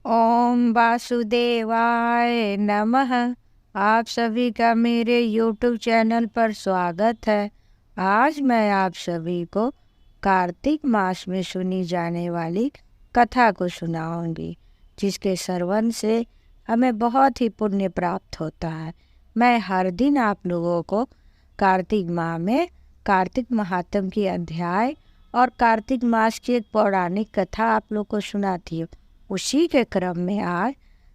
ओम वासुदेवाय नमः। आप सभी का मेरे YouTube चैनल पर स्वागत है। आज मैं आप सभी को कार्तिक मास में सुनी जाने वाली कथा को सुनाऊंगी, जिसके श्रवण से हमें बहुत ही पुण्य प्राप्त होता है। मैं हर दिन आप लोगों को कार्तिक माह में कार्तिक महात्म की अध्याय और कार्तिक मास की एक पौराणिक कथा आप लोग को सुनाती हूँ। उसी के क्रम में आज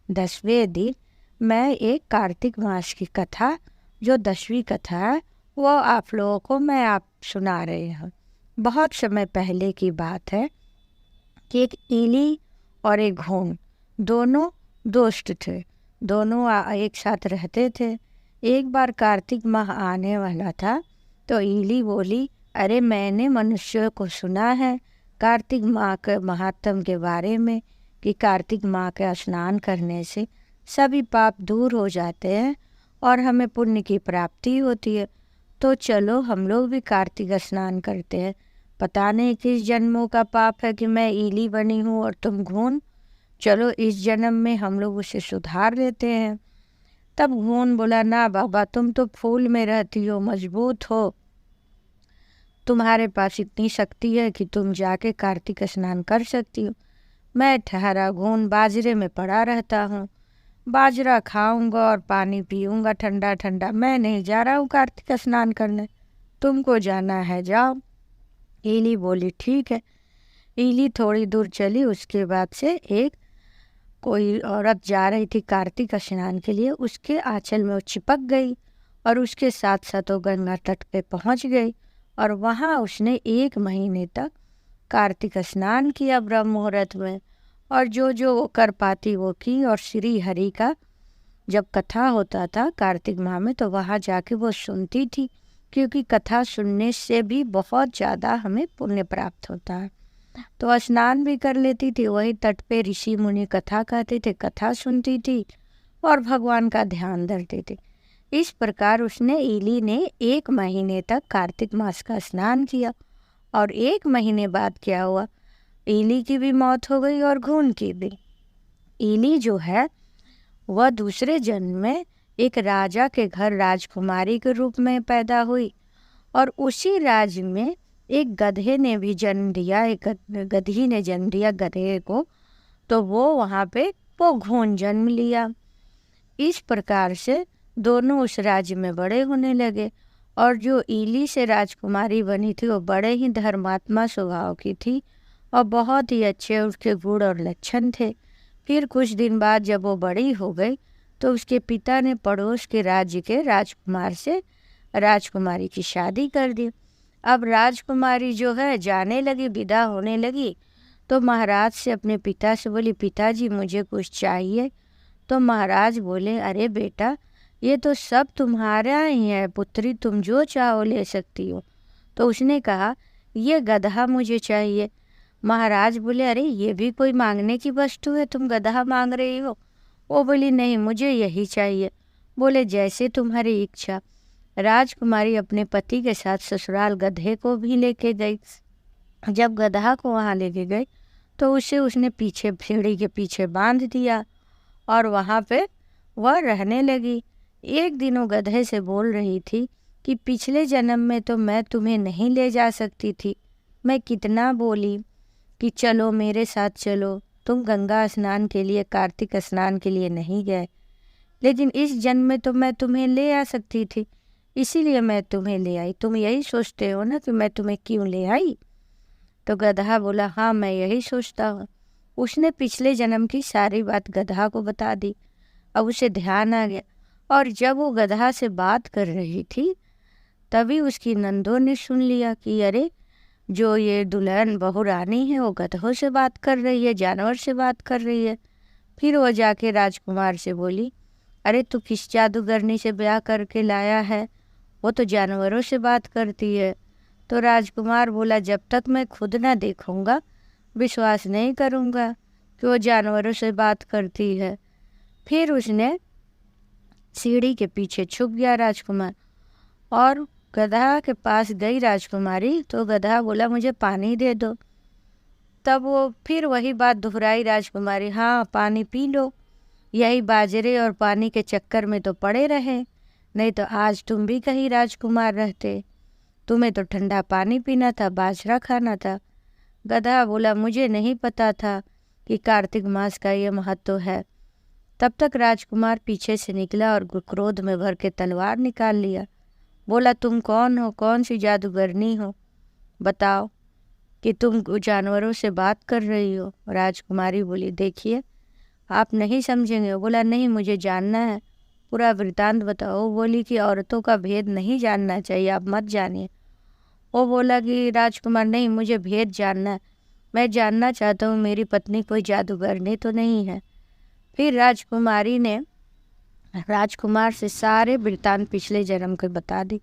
10वें दिन मैं एक कार्तिक मास की कथा, जो 10वीं कथा है, वो आप लोगों को मैं सुना रही हूँ। बहुत समय पहले की बात है कि एक ईली और एक घून दोनों दोस्त थे। दोनों एक साथ रहते थे। एक बार कार्तिक माह आने वाला था तो ईली बोली, अरे मैंने मनुष्यों को सुना है कार्तिक माह के महात्म के बारे में कि कार्तिक माह के स्नान करने से सभी पाप दूर हो जाते हैं और हमें पुण्य की प्राप्ति होती है। तो चलो हम लोग भी कार्तिक स्नान करते हैं। पता नहीं किस जन्मों का पाप है कि मैं ईली बनी हूँ और तुम घून। चलो इस जन्म में हम लोग उसे सुधार लेते हैं। तब घून बोला, ना बाबा, तुम तो फूल में रहती हो, मजबूत हो, तुम्हारे पास इतनी शक्ति है कि तुम जाके कार्तिक स्नान कर सकती हो। मैं ठहरा घून बाजरे में पड़ा रहता हूँ। बाजरा खाऊंगा और पानी पीऊंगा ठंडा ठंडा। मैं नहीं जा रहा हूँ कार्तिक स्नान करने, तुमको जाना है जाओ। ईली बोली, ठीक है। ईली थोड़ी दूर चली। उसके बाद से एक कोई औरत जा रही थी कार्तिक स्नान के लिए। उसके आंचल में वो चिपक गई और उसके साथ साथ वो गंगा तट पे पहुँच गई और वहाँ उसने 1 महीने तक कार्तिक स्नान किया ब्रह्म मुहूर्त में, और जो जो वो कर पाती वो की। और श्री हरि का जब कथा होता था कार्तिक माह में तो वहाँ जाके वो सुनती थी, क्योंकि कथा सुनने से भी बहुत ज़्यादा हमें पुण्य प्राप्त होता है। तो स्नान भी कर लेती थी, वही तट पे ऋषि मुनि कथा कहते थे, कथा सुनती थी और भगवान का ध्यान धरती थी। इस प्रकार उसने ईली ने 1 महीने तक कार्तिक मास का स्नान किया। और 1 महीने बाद क्या हुआ, ईली की भी मौत हो गई और घून की भी। ईली जो है वह दूसरे जन्म में एक राजा के घर राजकुमारी के रूप में पैदा हुई, और उसी राज्य में एक गधे ने भी जन्म दिया, एक गधी ने जन्म दिया गधे को। तो वो वहाँ पे वो घून जन्म लिया। इस प्रकार से दोनों उस राज्य में बड़े होने लगे। और जो ईली से राजकुमारी बनी थी वो बड़े ही धर्मात्मा स्वभाव की थी और बहुत ही अच्छे उसके गुण और लक्षण थे। फिर कुछ दिन बाद जब वो बड़ी हो गई तो उसके पिता ने पड़ोस के राज्य के राजकुमार से राजकुमारी की शादी कर दी। अब राजकुमारी जो है जाने लगी, विदा होने लगी, तो महाराज से अपने पिता से बोली, पिताजी मुझे कुछ चाहिए। तो महाराज बोले, अरे बेटा, ये तो सब तुम्हारा ही है, पुत्री तुम जो चाहो ले सकती हो। तो उसने कहा, ये गधा मुझे चाहिए। महाराज बोले, अरे ये भी कोई मांगने की वस्तु है, तुम गधा मांग रही हो? वो बोली, नहीं मुझे यही चाहिए। बोले, जैसे तुम्हारी इच्छा। राजकुमारी अपने पति के साथ ससुराल गधे को भी लेके गई। जब गधा को वहाँ लेके गई तो उसे उसने पीछे सीढ़ी के पीछे बांध दिया और वहाँ पे वह रहने लगी। एक दिन वो गधे से बोल रही थी कि पिछले जन्म में तो मैं तुम्हें नहीं ले जा सकती थी, मैं कितना बोली कि चलो मेरे साथ चलो, तुम गंगा स्नान के लिए कार्तिक स्नान के लिए नहीं गए, लेकिन इस जन्म में तो मैं तुम्हें ले आ सकती थी, इसीलिए मैं तुम्हें ले आई। तुम यही सोचते हो ना कि मैं तुम्हें क्यों ले आई? तो गधा बोला, हाँ मैं यही सोचता हूँ। उसने पिछले जन्म की सारी बात गधा को बता दी। अब उसे ध्यान आ गया, और जब वो गधा से बात कर रही थी तभी उसकी नंदों ने सुन लिया कि अरे, जो ये दुल्हन बहू रानी है वो गधों से बात कर रही है, जानवर से बात कर रही है। फिर वो जाके राजकुमार से बोली, अरे तू किस जादूगरनी से ब्याह करके लाया है, वो तो जानवरों से बात करती है। तो राजकुमार बोला, जब तक मैं खुद ना देखूंगा विश्वास नहीं करूंगा कि वो जानवरों से बात करती है। फिर उसने सीढ़ी के पीछे छुप गया राजकुमार, और गधा के पास गई राजकुमारी तो गधा बोला, मुझे पानी दे दो। तब वो फिर वही बात दोहराई राजकुमारी, हाँ पानी पी लो, यही बाजरे और पानी के चक्कर में तो पड़े रहे, नहीं तो आज तुम भी कहीं राजकुमार रहते, तुम्हें तो ठंडा पानी पीना था, बाजरा खाना था। गधा बोला, मुझे नहीं पता था कि कार्तिक मास का ये महत्व है। तब तक राजकुमार पीछे से निकला और क्रोध में भर के तलवार निकाल लिया। बोला, तुम कौन हो, कौन सी जादूगरनी हो, बताओ कि तुम जानवरों से बात कर रही हो। राजकुमारी बोली, देखिए आप नहीं समझेंगे। बोला, नहीं मुझे जानना है, पूरा वृतांत बताओ। बोली कि औरतों का भेद नहीं जानना चाहिए, आप मत जानिए। वो बोला कि राजकुमार, नहीं मुझे भेद जानना है, मैं जानना चाहता हूँ मेरी पत्नी कोई जादूगरनी तो नहीं है। फिर राजकुमारी ने राजकुमार से सारे वृतांत पिछले जन्म के बता दी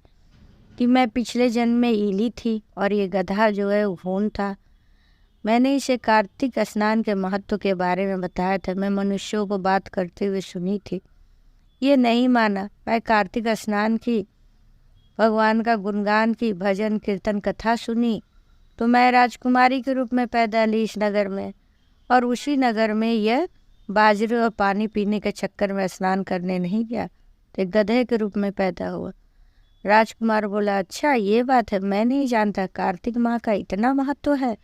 कि मैं पिछले जन्म में ईली थी और ये गधा जो है वो ऊन था। मैंने इसे कार्तिक स्नान के महत्व के बारे में बताया था, मैं मनुष्यों को बात करते हुए सुनी थी, ये नहीं माना। मैं कार्तिक स्नान की, भगवान का गुणगान की, भजन कीर्तन कथा सुनी, तो मैं राजकुमारी के रूप में पैदा ली इस नगर में, और उसी नगर में यह बाजरे और पानी पीने के चक्कर में स्नान करने नहीं गया, तो एक गधे के रूप में पैदा हुआ। राजकुमार बोला, अच्छा ये बात है, मैं नहीं जानता कार्तिक माह का इतना महत्व है,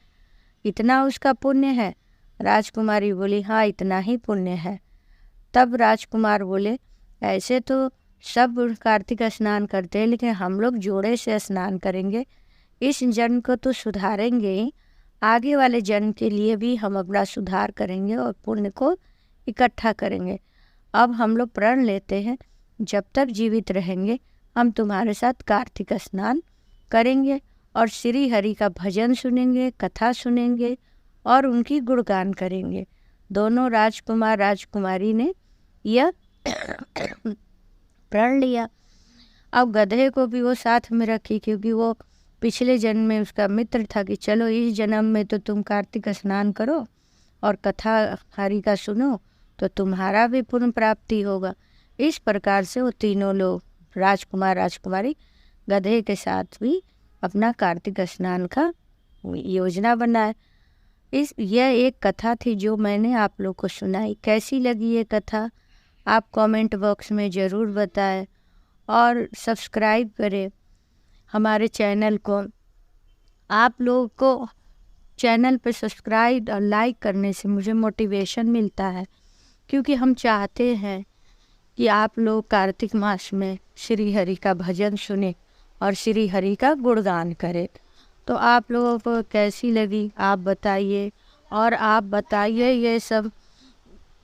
इतना उसका पुण्य है। राजकुमारी बोली, हाँ इतना ही पुण्य है। तब राजकुमार बोले, ऐसे तो सब कार्तिक स्नान करते हैं, लेकिन हम लोग जोड़े से स्नान करेंगे, इस जन्म को तो सुधारेंगे ही, आगे वाले जन्म के लिए भी हम अपना सुधार करेंगे और पुण्य को इकट्ठा करेंगे। अब हम लोग प्रण लेते हैं, जब तक जीवित रहेंगे हम तुम्हारे साथ कार्तिक स्नान करेंगे और श्री हरि का भजन सुनेंगे, कथा सुनेंगे और उनकी गुणगान करेंगे। दोनों राजकुमार राजकुमारी ने यह प्रण लिया। अब गधे को भी वो साथ में रखी, क्योंकि वो पिछले जन्म में उसका मित्र था कि चलो इस जन्म में तो तुम कार्तिक स्नान करो और कथा हरि का सुनो तो तुम्हारा भी पुण्य प्राप्ति होगा। इस प्रकार से वो तीनों लोग राजकुमार राजकुमारी गधे के साथ भी अपना कार्तिक स्नान का योजना बनाए। यह एक कथा थी जो मैंने आप लोग को सुनाई। कैसी लगी ये कथा आप कमेंट बॉक्स में ज़रूर बताएं और सब्सक्राइब करें हमारे चैनल को। आप लोगों को चैनल पर सब्सक्राइब और लाइक करने से मुझे मोटिवेशन मिलता है, क्योंकि हम चाहते हैं कि आप लोग कार्तिक मास में श्री हरि का भजन सुने और श्री हरि का गुणगान करें। तो आप लोगों को कैसी लगी आप बताइए, और आप बताइए ये सब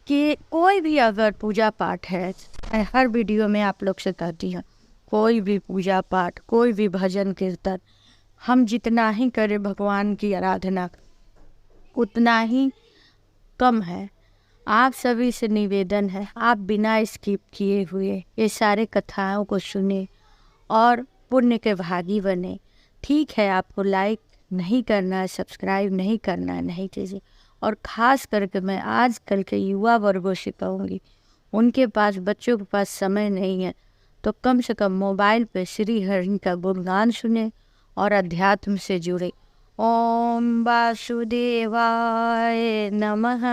कि कोई भी अगर पूजा पाठ है, मैं हर वीडियो में आप लोग से कहती हूँ, कोई भी पूजा पाठ, कोई भी भजन कीर्तन, हम जितना ही करें भगवान की आराधना उतना ही कम है। आप सभी से निवेदन है, आप बिना स्किप किए हुए ये सारे कथाओं को सुने और पुण्य के भागी बने। ठीक है, आपको लाइक नहीं करना है, सब्सक्राइब नहीं करना है, नहीं कीजिए। और ख़ास करके मैं आजकल के युवा वर्गों से कहूँगी, उनके पास, बच्चों के पास समय नहीं है, तो कम से कम मोबाइल पे श्री हरि का गुणगान सुने और अध्यात्म से जुड़े। ओम वासुदेवाय नमः।